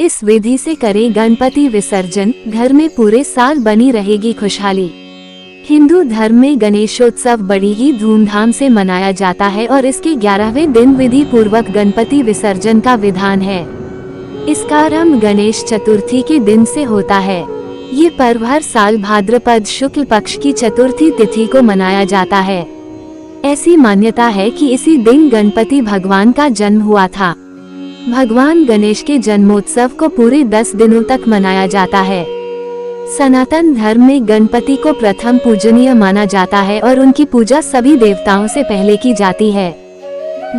इस विधि से करें गणपति विसर्जन, घर में पूरे साल बनी रहेगी खुशहाली। हिंदू धर्म में गणेशोत्सव बड़ी ही धूमधाम से मनाया जाता है और इसके 11वें दिन विधि पूर्वक गणपति विसर्जन का विधान है। इसका आरंभ गणेश चतुर्थी के दिन से होता है। ये पर्व हर साल भाद्रपद शुक्ल पक्ष की चतुर्थी तिथि को मनाया जाता है। ऐसी मान्यता है कि इसी दिन गणपति भगवान का जन्म हुआ था। भगवान गणेश के जन्मोत्सव को पूरे 10 दिनों तक मनाया जाता है। सनातन धर्म में गणपति को प्रथम पूजनीय माना जाता है और उनकी पूजा सभी देवताओं से पहले की जाती है।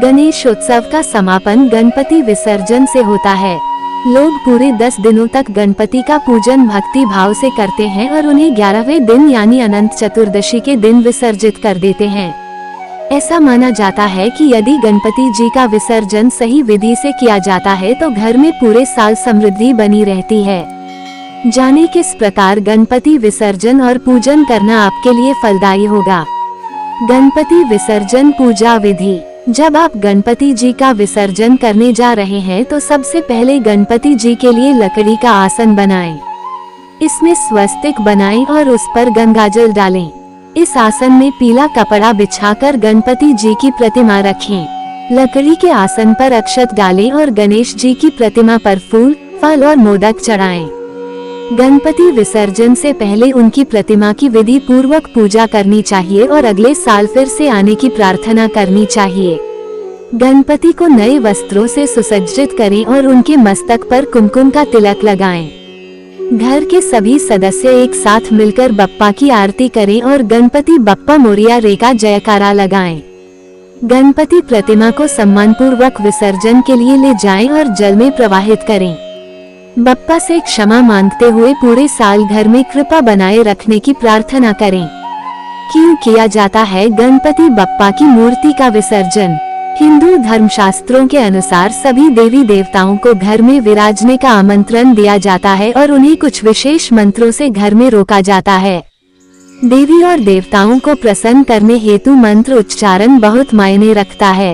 गणेशोत्सव का समापन गणपति विसर्जन से होता है। लोग पूरे 10 दिनों तक गणपति का पूजन भक्ति भाव से करते हैं और उन्हें 11वें दिन यानी अनंत चतुर्दशी के दिन विसर्जित कर देते हैं। ऐसा माना जाता है कि यदि गणपति जी का विसर्जन सही विधि से किया जाता है तो घर में पूरे साल समृद्धि बनी रहती है। जाने किस प्रकार गणपति विसर्जन और पूजन करना आपके लिए फलदायी होगा। गणपति विसर्जन पूजा विधि। जब आप गणपति जी का विसर्जन करने जा रहे हैं तो सबसे पहले गणपति जी के लिए लकड़ी का आसन बनाएं। इसमें स्वस्तिक बनाएं और उस पर गंगाजल डालें। इस आसन में पीला कपड़ा बिछाकर गणपति जी की प्रतिमा रखें। लकड़ी के आसन पर अक्षत डालें और गणेश जी की प्रतिमा पर फूल, फल और मोदक चढ़ाएं। गणपति विसर्जन से पहले उनकी प्रतिमा की विधि पूर्वक पूजा करनी चाहिए और अगले साल फिर से आने की प्रार्थना करनी चाहिए। गणपति को नए वस्त्रों से सुसज्जित करें और उनके मस्तक पर कुमकुम का तिलक लगाएं। घर के सभी सदस्य एक साथ मिलकर बप्पा की आरती करें और गणपति बप्पा मोरिया रे का जयकारा लगाएं। गणपति प्रतिमा को सम्मानपूर्वक विसर्जन के लिए ले जाएं और जल में प्रवाहित करें। बप्पा से क्षमा मांगते हुए पूरे साल घर में कृपा बनाए रखने की प्रार्थना करें। क्यों किया जाता है गणपति बप्पा की मूर्ति का विसर्जन? हिंदू धर्मशास्त्रों के अनुसार सभी देवी देवताओं को घर में विराजने का आमंत्रण दिया जाता है और उन्हें कुछ विशेष मंत्रों से घर में रोका जाता है। देवी और देवताओं को प्रसन्न करने हेतु मंत्र उच्चारण बहुत मायने रखता है।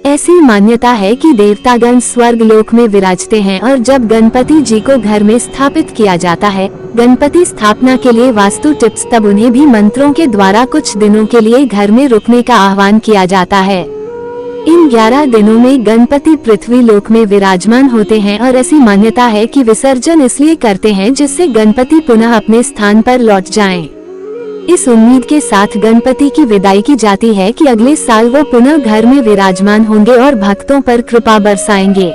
ऐसी मान्यता है कि देवतागण स्वर्ग लोक में विराजते हैं और जब गणपति जी को घर में स्थापित किया जाता है गणपति स्थापना के लिए वास्तु टिप्स, तब उन्हें भी मंत्रों के द्वारा कुछ दिनों के लिए घर में रुकने का आह्वान किया जाता है। इन 11 दिनों में गणपति पृथ्वी लोक में विराजमान होते हैं और ऐसी मान्यता है कि विसर्जन इसलिए करते हैं जिससे गणपति पुनः अपने स्थान पर लौट जाएं। इस उम्मीद के साथ गणपति की विदाई की जाती है कि अगले साल वो पुनः घर में विराजमान होंगे और भक्तों पर कृपा बरसाएंगे।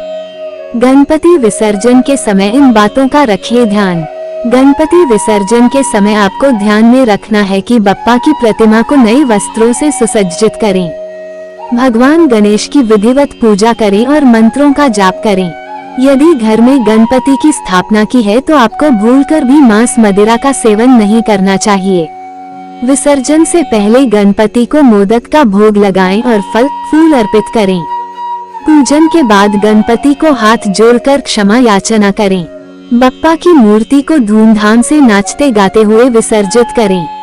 गणपति विसर्जन के समय इन बातों का रखिए ध्यान। गणपति विसर्जन के समय आपको ध्यान में रखना है कि बप्पा की प्रतिमा को नए वस्त्रों से सुसज्जित करें। भगवान गणेश की विधिवत पूजा करें और मंत्रों का जाप करें। यदि घर में गणपति की स्थापना की है तो आपको भूलकर भी मांस मदिरा का सेवन नहीं करना चाहिए। विसर्जन से पहले गणपति को मोदक का भोग लगाएं और फल फूल अर्पित करें। पूजन के बाद गणपति को हाथ जोड़कर क्षमा याचना करें। बप्पा की मूर्ति को धूमधाम से नाचते गाते हुए विसर्जित करें।